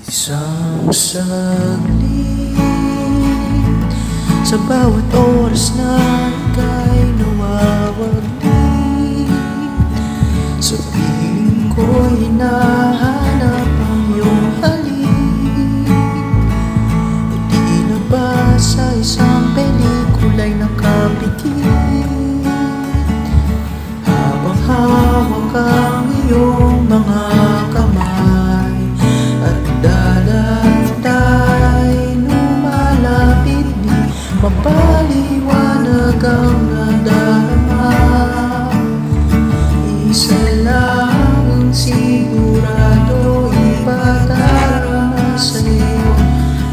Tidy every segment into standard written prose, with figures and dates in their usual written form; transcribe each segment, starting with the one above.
Isang saglit sa bawat oras na ika'y nawawaglit. Sa piling ko'y hinahanap ang iyong halik. E di na ba sa isang pelikula'y nakapikit, habang hawak ang iyong mga kamay at dalatay lumalapit, di mapaliwanag ang nadarama. Isa lang ang sigurado, ipadarama sa'yo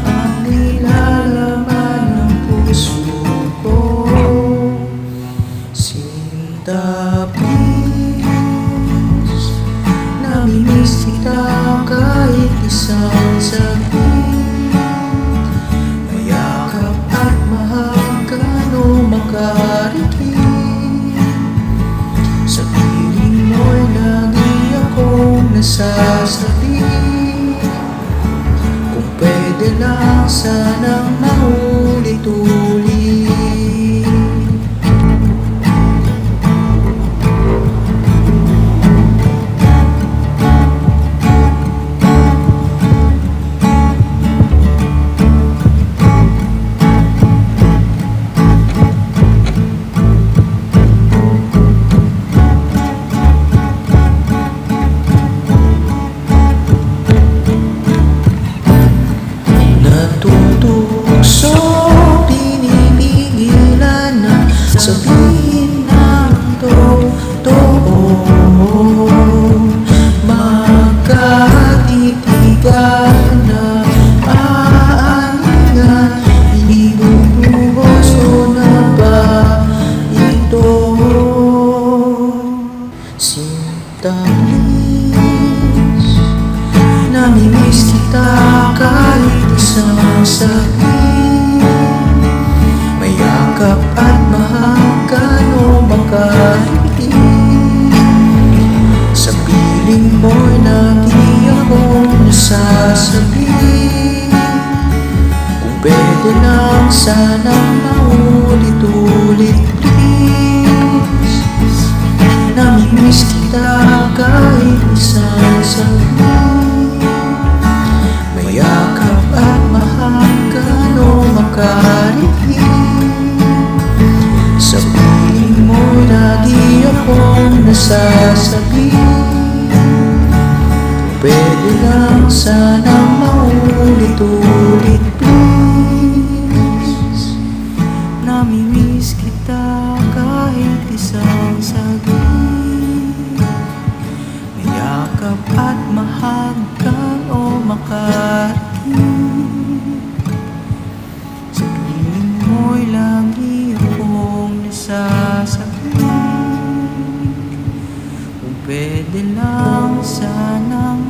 ang nilalaman ng puso ko. Sinta, please, namimiss kita kahit isang saglit. Mayakap at mahagan o makarikit. Sa piling mo'y lagi akong nasasabi, kung pwede lang sanang maulit-ulit. Natutukso, pinipigilan na sabihin ng totoo. Magkatitigan na aaningan, ibubuhos ko na ba ito? Sinta, please, namimiss kita kahit isang saglit. Mayakap at mahagan o makarikit. Sa piling mo'y lagi akong nasasabi, kung pwede lang sanang maulit-ulit, please. Namimiss kita kahit isang saglit. Mayakap at mahagan o makarikit. Sa piling mo'y lagi akong nasasabi, pwede lang sanang maulit-ulit, please. Namimiss kita kahit isang saglit. Mayakap at mahagan o makarikit. Sa piling mo'y lagi akong nasasabi, kung pwede lang sanang